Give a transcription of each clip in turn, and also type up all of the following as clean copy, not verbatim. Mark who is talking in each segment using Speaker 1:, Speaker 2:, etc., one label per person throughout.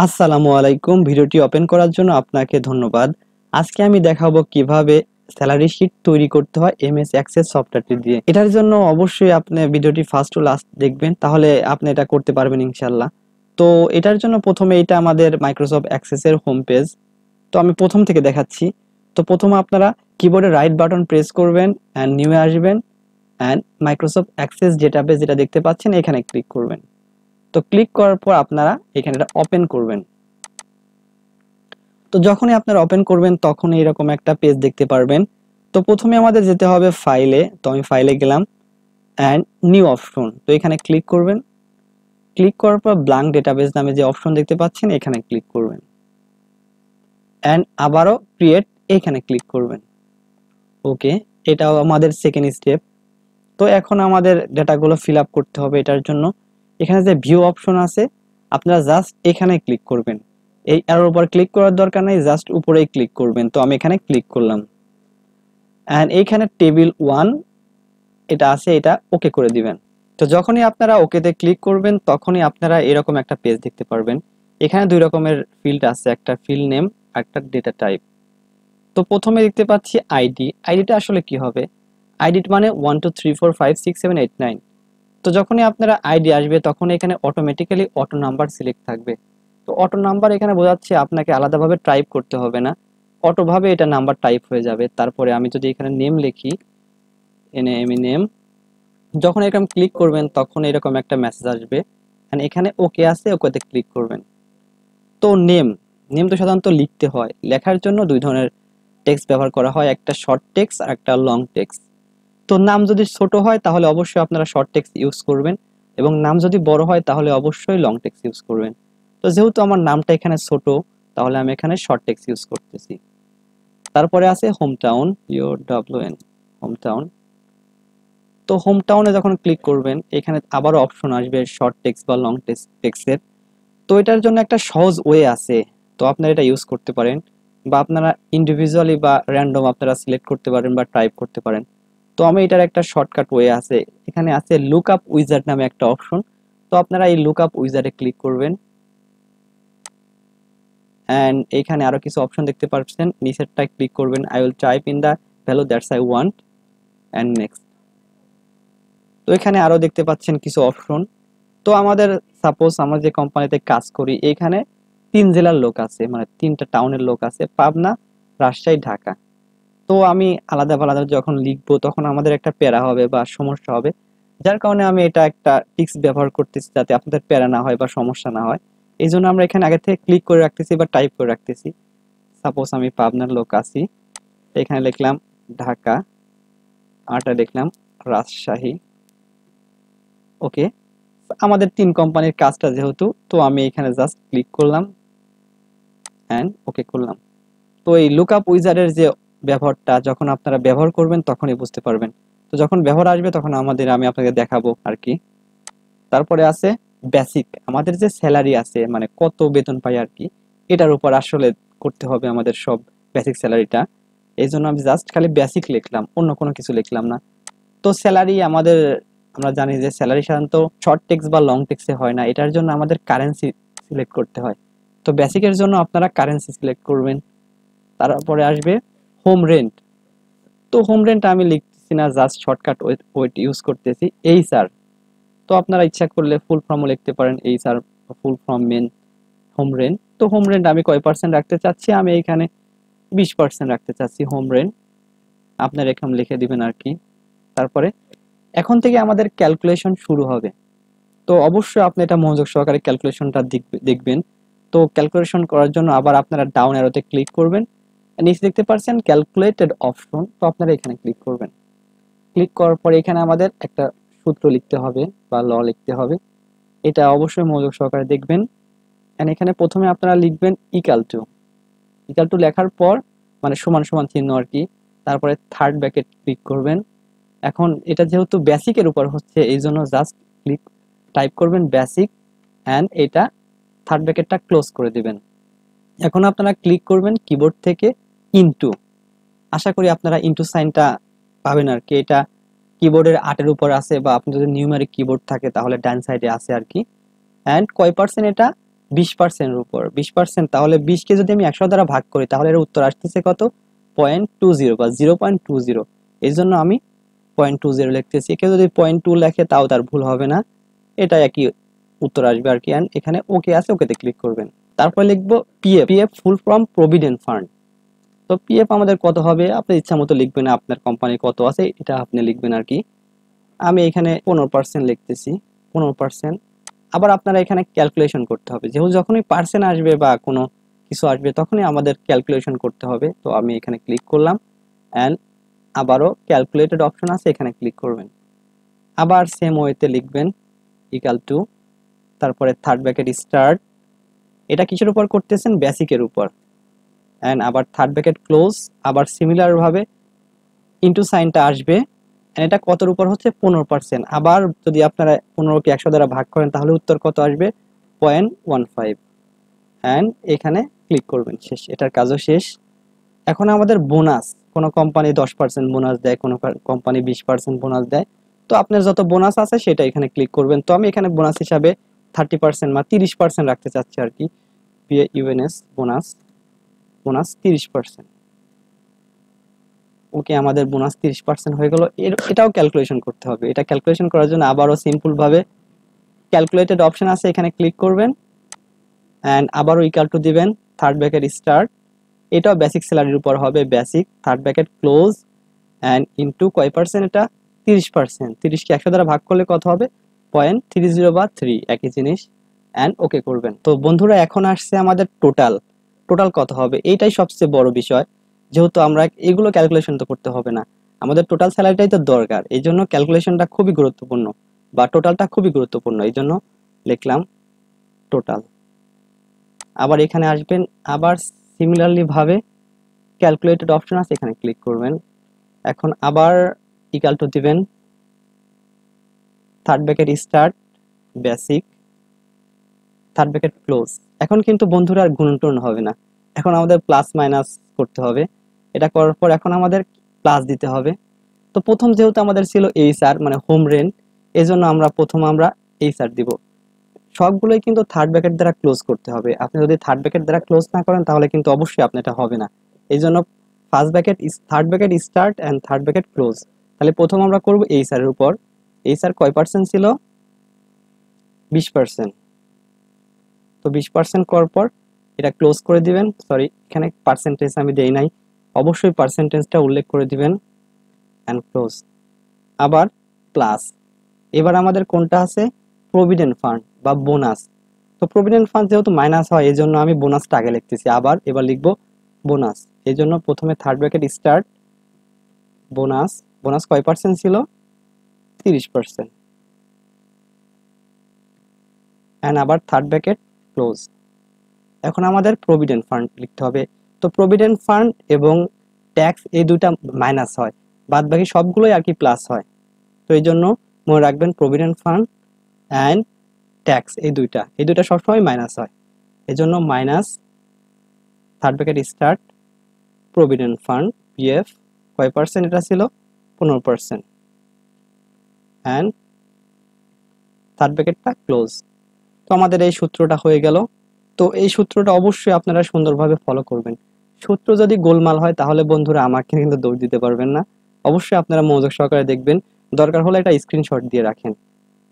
Speaker 1: আসসালামু আলাইকুম। ভিডিওটি ওপেন করার জন্য আপনাকে ধন্যবাদ। আজকে আমি দেখাবো কিভাবে স্যালারি শিট তৈরি করতে হয় এমএস অ্যাক্সেস সফটওয়্যারটি দিয়ে। এটার জন্য অবশ্যই আপনি ভিডিওটি ফার্স্ট টু লাস্ট দেখবেন, তাহলে আপনি এটা করতে পারবেন ইনশাআল্লাহ। তো এটার জন্য প্রথমে এটা আমাদের মাইক্রোসফট অ্যাক্সেস এর হোম পেজ। তো আমি প্রথম থেকে দেখাচ্ছি। তো প্রথমে আপনারা কিবোর্ডে রাইট বাটন প্রেস করবেন এন্ড নিউ এ আসবেন এন্ড মাইক্রোসফট অ্যাক্সেস যেটা দেখতে পাচ্ছেন এখানে ক্লিক করবেন। তো ক্লিক করার পর আপনারা এখানে এটা ওপেন করবেন। তো যখনই আপনারা ওপেন করবেন তখনই এরকম একটা পেজ দেখতে পারবেন। তো প্রথমে আমাদের যেতে হবে ফাইলে। তো আমি ফাইলে গেলাম এন্ড নিউ অপশন। তো এখানে ক্লিক করবেন। ক্লিক করার পর ব্ল্যাঙ্ক ডেটাবেস নামে যে অপশন দেখতে পাচ্ছেন এখানে ক্লিক করবেন এন্ড আবারও ক্রিয়েট এখানে ক্লিক করবেন। ওকে, এটাও আমাদের সেকেন্ড স্টেপ। তো এখন আমাদের ডেটাগুলো ফিল আপ করতে হবে। এটার জন্য এখানে যে ভিউ অপশন আছে আপনারা জাস্ট এখানে ক্লিক করবেন। এই এর উপর ক্লিক করার দরকার নাই, জাস্ট উপরেই ক্লিক করবেন। তো আমি এখানে ক্লিক করলাম এন্ড এইখানে টেবিল 1 এটা আছে, এটা ওকে করে দিবেন। তো যখনই আপনারা ওকেতে ক্লিক করবেন তখনই আপনারা এরকম একটা পেজ দেখতে পারবেন। এখানে দুই রকমের ফিল্ড আছে, একটা ফিল্ড নেম আর একটা ডেটা টাইপ। তো প্রথমে দেখতে পাচ্ছি আইডি। আইডিটা আসলে কি হবে? আইডি মানে 1 2 3 4 5 6 7 8 9। তো যখনই আপনারা আইডি আসবে তখন এখানে অটোমেটিক্যালি অটো নাম্বার সিলেক্ট থাকবে। তো অটো নাম্বার এখানে বোঝাচ্ছে আপনাকে আলাদাভাবে টাইপ করতে হবে না, অটো ভাবে এটা নাম্বার টাইপ হয়ে যাবে। তারপরে আমি যদি এখানে নেম লিখি, নেম, যখন এরকম ক্লিক করবেন তখন এরকম একটা মেসেজ আসবে এন্ড এখানে ওকে আছে, ওকেতে ক্লিক করবেন। তো নেম তো সাধারণত লিখতে হয়। লেখার জন্য দুই ধরনের টেক্সট ব্যবহার করা হয়, একটা শর্ট টেক্সট আর একটা লং টেক্সট। তো নাম যদি ছোট হয় তাহলে অবশ্যই আপনারা শর্ট টেক্সট ইউজ করবেন, এবং নাম যদি বড় হয় তাহলে অবশ্যই লং টেক্সট ইউজ করবেন। তো যেহেতু আমার নামটা এখানে ছোট, তাহলে আমি এখানে শর্ট টেক্সট ইউজ করতেছি। তারপরে আছে home town, POWN, home town. তো হোম টাউনে যখন ক্লিক করবেন এখানে আবারও অপশন আসবে শর্ট টেক্সট বা লং টেক্সটের। তো এটার জন্য একটা সহজ ওয়ে আছে, তো আপনারা এটা ইউজ করতে পারেন, বা আপনারা ইন্ডিভিজুয়ালি বা র্যান্ডম আপনারা সিলেক্ট করতে পারেন বা টাইপ করতে পারেন। তো আমি এটার একটা শর্টকাট ওয়ে আছে, এখানে আছে লুক আপ উইজার্ড নামে একটা অপশন। তো আপনারা এই লুক আপ উইজার্ডে ক্লিক করবেন এন্ড এখানে আরো কিছু অপশন দেখতে পাচ্ছেন, নিচেরটায় ক্লিক করবেন। I will type in the value that's I want and next. তো এখানে আরো দেখতে পাচ্ছেন কিছু অপশন। তো আমাদের সাপোজ আমরা যে কোম্পানিতে কাজ করি এখানে 3 জেলার লোক আছে, মানে 3টা টাউনের লোক আছে, পাবনা, রাজশাহী, ঢাকা। তো আমি আলাদা আলাদা যখন লিখবো তখন আমাদের একটা প্যারা হবে বা সমস্যা হবে, যার কারণে আমি এটা একটা টিক্স ব্যবহার করতেছি যাতে আপনাদের প্যারা না হয় বা সমস্যা না হয়। এই জন্য আমরা এখানে আগে থেকে ক্লিক করে রাখতেছি বা টাইপ করে রাখতেছি। সাপোজ আমি পাবনার লোক আছি, এখানে লিখলাম ঢাকা, আরটা লিখলাম রাজশাহী। ওকে, আমাদের 3 কোম্পানির কাজটা যেহেতু, তো আমি এখানে জাস্ট ক্লিক করলাম এন্ড ওকে করলাম। তো এই লুকআপ উইজার্ডের যে ব্যবহারটা যখন আপনারা ব্যবহার করবেন তখনই বুঝতে পারবেন। তো যখন ব্যবহার আসবে তখন আমি আপনাকে দেখাবো আর কি। তারপরে আছে বেসিক, আমাদের যে স্যালারি আছে মানে কত বেতন পাই আর কি, এটার উপর আসলে করতে হবে আমাদের সব বেসিক স্যালারিটা। এই জন্য আমি জাস্ট খালি বেসিক লিখলাম, অন্য কোনো কিছু লিখলাম না। তো স্যালারি আমাদের, আমরা জানি যে স্যালারি সাধারণত শর্ট টেক্সট বা লং টেক্সটে হয় না, এটার জন্য আমাদের কারেন্সি সিলেক্ট করতে হয়। তো বেসিকের জন্য আপনারা কারেন্সি সিলেক্ট করবেন। তারপরে আসবে হোম রেন্ট। তো হোম রেন্ট আমি লিখতেছি না, জাস্ট শর্টকাট ওয়েট ইউজ করতেছি এইচআর। তো আপনারা ইচ্ছা করলে ফুল ফর্মও লিখতে পারেন, HR full form mean home rent. তো হোম রেন্ট আমি কয় পার্সেন্ট রাখতে চাচ্ছি, আমি এখানে 20% রাখতে চাচ্ছি হোম রেন্ট। আপনারা এখানে লিখে দিবেন আর কি। তারপরে এখন থেকে আমাদের ক্যালকুলেশন শুরু হবে। তো অবশ্যই আপনি এটা মনোযোগ সহকারে ক্যালকুলেশনটা দেখবেন। তো ক্যালকুলেশন করার জন্য আবার আপনারা ডাউন অ্যারোতে ক্লিক করবেন, নিচে দেখতে পাচ্ছেন ক্যালকুলেটেড অপশন, তো আপনারা এখানে ক্লিক করবেন। ক্লিক করার পর এখানে আমাদের একটা সূত্র লিখতে হবে বা ল লিখতে হবে, এটা অবশ্যই মনোযোগ সহকারে দেখবেন। এন্ড এখানে প্রথমে আপনারা লিখবেন ইকাল টু লেখার পর মানে সমান সমান চিহ্ন আর কি। তারপরে থার্ড ব্র্যাকেট ক্লিক করবেন। এখন এটা যেহেতু বেসিকের উপর হচ্ছে এই জন্য জাস্ট ক্লিক টাইপ করবেন বেসিক এন্ড এটা থার্ড ব্র্যাকেটটা ক্লোজ করে দিবেন। এখন আপনারা ক্লিক করবেন কিবোর্ড থেকে ইনটু। আশা করি আপনারা ইনটু সাইনটা পাবেন আর কি, এটা কিবোর্ডের 8-এর উপর আছে, বা আপনি যদি নিউমেরিক কিবোর্ড থাকে তাহলে ডান সাইডে আছে আর কি। এন্ড কয় পার্সেন্ট এটা 20% উপর 20%, তাহলে 20 কে যদি আমি 100 দ্বারা ভাগ করি তাহলে এর উত্তর আসতেছে কত? 0.20 বা 0.20। এই জন্য আমি 0.20 লিখতেছি। কেউ যদি 0.2 লেখে তাও তার ভুল হবে না, এটা একই উত্তর আসবে আর কি। এখানে ওকে আছে, ওকেতে ক্লিক করবেন। তারপর লিখবো PF. PF full form provident fund. তো পিএফ আমাদের কত হবে আপনার ইচ্ছা মতো লিখবেন, আপনার কোম্পানি কত আছে এটা আপনি লিখবেন আর কি। আমি এখানে 15% লিখতেছি, 15%। আবার আপনারা এখানে ক্যালকুলেশন করতে হবে, যেহেতু যখনই পার্সেন্ট আসবে বা কোনো কিছু আসবে তখনই আমাদের ক্যালকুলেশন করতে হবে। তো আমি এখানে ক্লিক করলাম, অ্যান্ড আবারও ক্যালকুলেটেড অপশন আছে, এখানে ক্লিক করবেন। আবার সেম ওয়েতে লিখবেন ইকাল টু, তারপরে থার্ড ব্র্যাকেট স্টার্ট। এটা কিসের উপর করতেছেন? বেসিকের উপর। অ্যান্ড আবার থার্ড ব্র্যাকেট ক্লোজ। আবার সিমিলার ভাবে ইনটু সাইনটা আসবে, এটা কতর উপর হচ্ছে? 15%। আবার যদি আপনারা 15কে 100 দ্বারা ভাগ করেন তাহলে উত্তর কত আসবে? 0.15। অ্যান্ড এখানে ক্লিক করবেন, শেষ, এটার কাজও শেষ। এখন আমাদের বোনাস, কোনো কোম্পানি 10% বোনাস দেয়, কোনো কোম্পানি 20% বোনাস দেয়। তো আপনার যত বোনাস আছে সেটা এখানে ক্লিক করবেন। তো আমি এখানে বোনাস হিসাবে 30% বা 30% রাখতে চাচ্ছি আর কি। ইউএনএস বোনাস, বোনাস 30%। ওকে, আমাদের বোনাস 30% হয়ে গেল। এটাও ক্যালকুলেশন করতে হবে। এটা ক্যালকুলেশন করার জন্য আবারও সিম্পল ভাবে ক্যালকুলেটেড অপশন আছে, এখানে ক্লিক করবেন, অ্যান্ড আবারও ইকুয়াল টু দিবেন, থার্ড ব্র্যাকেট স্টার্ট। এটাও বেসিক স্যালারির উপর হবে, basic, third bracket close, and into কয় পার্সেন্ট? এটা 30%। 30কে 100 দ্বারা ভাগ করলে কত হবে? 0.30 বা 3, একই জিনিস। অ্যান্ড ওকে করবেন। তো বন্ধুরা এখন আসছে আমাদের টোটাল। টোটাল কত হবে এইটাই সবচেয়ে বড় বিষয়, যেহেতু আমরা এগুলো ক্যালকুলেশন তো করতে হবে না, আমাদের টোটাল স্যালারিটাই তো দরকার। এই জন্য ক্যালকুলেশনটা খুবই গুরুত্বপূর্ণ, বা টোটালটা খুবই গুরুত্বপূর্ণ। এই জন্য লিখলাম টোটাল। আবার এখানে আসবেন, আবার সিমিলারলি ভাবে ক্যালকুলেটেড অপশন আছে, এখানে ক্লিক করবেন। এখন আবার ইকুয়াল টু দিবেন, third bracket start, basic, third bracket close. এখন কিন্তু বন্ধুরা আর গুণন হবে না, এখন আমাদের প্লাস মাইনাস করতে হবে। এটা করার পর এখন আমাদের প্লাস দিতে হবে। তো প্রথম যেহেতু আমাদের ছিল এইচআর মানে হোম রেন্ট, এই জন্য আমরা এইচআর দিব। সবগুলোই কিন্তু থার্ড ব্র্যাকেট দ্বারা ক্লোজ করতে হবে। আপনি যদি থার্ড ব্র্যাকেট দ্বারা ক্লোজ না করেন তাহলে কিন্তু অবশ্যই আপনার এটা হবে না। এই জন্য first bracket, third bracket start and third bracket close. তাহলে প্রথম আমরা করব এইচআর এর উপর। এইচআর কয় পার্সেন্ট ছিল? 20%। তো 20% করার পর এটা ক্লোজ করে দিবেন। সরি, এখানে পার্সেন্টেজ আমি দেই নাই, অবশ্যই পার্সেন্টেজটা উল্লেখ করে দিবেন, অ্যান্ড ক্লোজ। আবার প্লাস। এবার আমাদের কোনটা আছে? প্রভিডেন্ট ফান্ড বা বোনাস। তো প্রভিডেন্ট ফান্ড যেহেতু মাইনাস হয় এই জন্য আমি বোনাসটা আগে লিখতেছি। এবার লিখবো বোনাস। এই জন্য প্রথমে third bracket start, bonus. Bonus কয় পার্সেন্ট ছিল? 30%। অ্যান্ড আবার থার্ড ব্র্যাকেট ক্লোজ। এখন আমাদের প্রভিডেন্ট ফান্ড লিখতে হবে। তো প্রভিডেন্ট ফান্ড এবং ট্যাক্স এই দুইটা মাইনাস হয়, বাদ বাকি সবগুলোই আর কি প্লাস হয়। তো এই জন্য মনে রাখবেন প্রভিডেন্ট ফান্ড অ্যান্ড ট্যাক্স এই দুইটা সবসময় মাইনাস হয়। এই জন্য minus, third bracket start, provident fund PF কয় পার্সেন্ট? এটা ছিল 15%। অ্যান্ড থার্ড ব্র্যাকেটটা ক্লোজ। তো আমাদের এই সূত্রটা হয়ে গেল। তো এই সূত্রটা অবশ্যই আপনারা সুন্দরভাবে ফলো করবেন। সূত্র যদি গোলমাল হয় তাহলে বন্ধুরা আমাকে কিন্তু দৌড় দিতে পারবেন না। অবশ্যই আপনারা মনোযোগ সহকারে দেখবেন, দরকার হলে একটা স্ক্রিনশট দিয়ে রাখেন,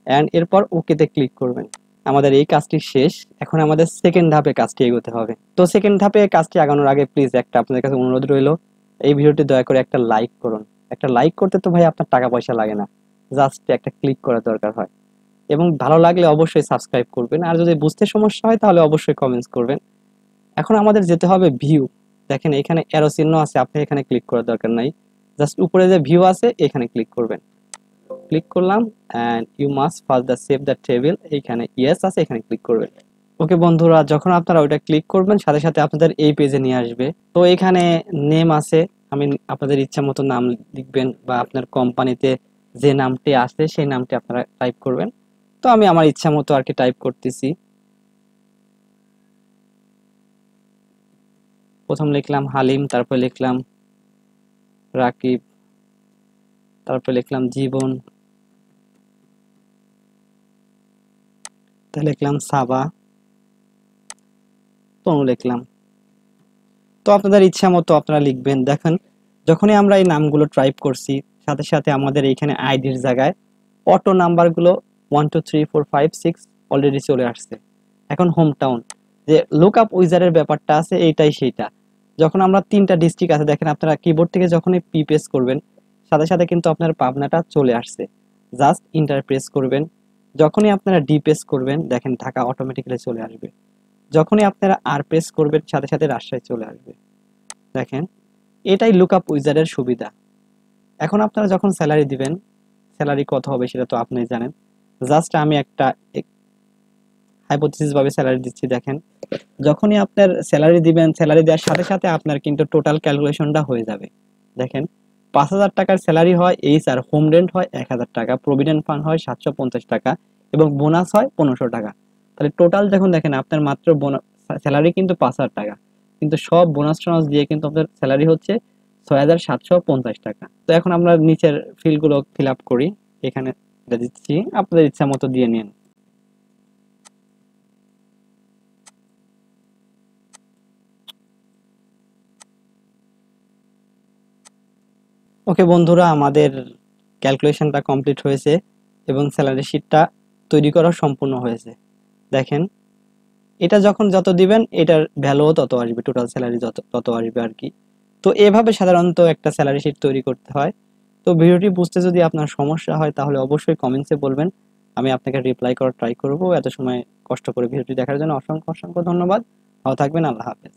Speaker 1: অ্যান্ড এরপর ওকেতে ক্লিক করবেন। আমাদের এই কাজটি শেষ। এখন আমাদের সেকেন্ড ধাপে কাজটি এগোতে হবে। তো সেকেন্ড ধাপে কাজটি আগানোর আগে প্লিজ একটা আপনাদের কাছে অনুরোধ রইল, এই ভিডিওটি দয়া করে একটা লাইক করুন। একটা লাইক করতে তো ভাই আপনার টাকা পয়সা লাগে না, জাস্ট একটা ক্লিক করা দরকার হয়। এবং ভালো লাগলে অবশ্যই সাবস্ক্রাইব করবেন, আর যদি বুঝতে সমস্যা হয় তাহলে অবশ্যই কমেন্টস করবেন। এখন আমাদের যেতে হবে ভিউ। দেখেন এখানে অ্যারো চিহ্ন আছে, আপনি এখানে ক্লিক করার দরকার নাই, জাস্ট উপরে যে ভিউ আছে এখানে ক্লিক করবেন। ক্লিক করলাম, and you must first the save the table, এইখানে ইয়েস আছে, এখানে ক্লিক করবেন। ওকে বন্ধুরা, যখন আপনারা ওইটা ক্লিক করবেন সাথে সাথে আপনাদের এই পেজে নিয়ে আসবে। তো এখানে নেম আছে, আমি আপনাদের ইচ্ছা মতো নাম লিখবেন, বা আপনার কোম্পানিতে যে নামটি আছে সেই নামটি আপনারা টাইপ করবেন। তো আমি আমার ইচ্ছা মতো আর কি টাইপ করতেছি। প্রথম লিখলাম হালিম, তারপর লিখলাম রাকিব, তারপর লিখলাম জীবন, তারপর লিখলাম সাবা, তনু লিখলাম। তো আপনাদের ইচ্ছা মতো আপনারা লিখবেন। দেখেন যখনই আমরা এই নামগুলো টাইপ করছি সাথে সাথে আমাদের এইখানে আইডির জায়গায় অটো নাম্বারগুলো 1 2 3 4 5 6 অলরেডি চলে আসছে। এখন হোম টাউন যে লুকআপ উইজারের ব্যাপারটা আছে এইটাই সেইটা। যখন আমরা 3টা ডিস্ট্রিক্ট আছে দেখেন আপনারা কিবোর্ড থেকে যখনই পি প্রেস করবেন সাথে সাথে কিন্তু আপনার পাবনাটা চলে আসছে। জাস্ট ইন্টার প্রেস করবেন। যখনই আপনারা ডি প্রেস করবেন দেখেন ঢাকা অটোমেটিক্যালি চলে আসবে। যখনই আপনারা আর প্রেস করবেন সাথে সাথে রাজশাহী চলে আসবে। দেখেন এটাই লুকআপ উইজারের সুবিধা। এখন আপনারা যখন স্যালারি দিবেন, স্যালারি কত হবে সেটা তো আপনি জানেন। জাস্ট আমি একটা হাইপোথিসিস ভাবে স্যালারি দিচ্ছি। দেখেন যখনই আপনার স্যালারি দিবেন, স্যালারি দেওয়ার সাথে সাথে আপনার কিন্তু টোটাল ক্যালকুলেশনটা হয়ে যাবে। দেখেন 5,000 টাকার স্যালারি হয়, এইচআর হোম রেন্ট হয় 1,000 টাকা, প্রভিডেন্ট ফান্ড হয় 750 টাকা এবং বোনাস হয় 1500 টাকা। তাহলে টোটাল যখন দেখেন আপনার মাত্র স্যালারি কিন্তু 5,000 টাকা, কিন্তু সব বোনাস টোনাস দিয়ে কিন্তু আপনার স্যালারি হচ্ছে 6,750 টাকা। তো এখন আমরা নিচের ফিল্ডগুলো ফিল আপ করি। এখানে এটা দিচ্ছি, আপনাদের ইচ্ছা মতো দিয়ে নিন। ওকে বন্ধুরা, আমাদের ক্যালকুলেশনটা কমপ্লিট হয়েছে এবং স্যালারি শিটটা তৈরি করা সম্পূর্ণ হয়েছে। দেখেন এটা যখন যত দিবেন এটার ভ্যালুও তত আসবে, টোটাল স্যালারি যত তত আসবে আর কি। তো এভাবে সাধারণত একটা স্যালারি শিট তৈরি করতে হয়। তো ভিডিওটি বুঝতে যদি আপনার সমস্যা হয় তাহলে অবশ্যই কমেন্টসে বলবেন, আমি আপনাকে রিপ্লাই করার ট্রাই করব। এত সময় কষ্ট করে ভিডিওটি দেখার জন্য অসংখ্য অসংখ্য ধন্যবাদ। ভালো থাকবেন, আল্লাহ হাফেজ।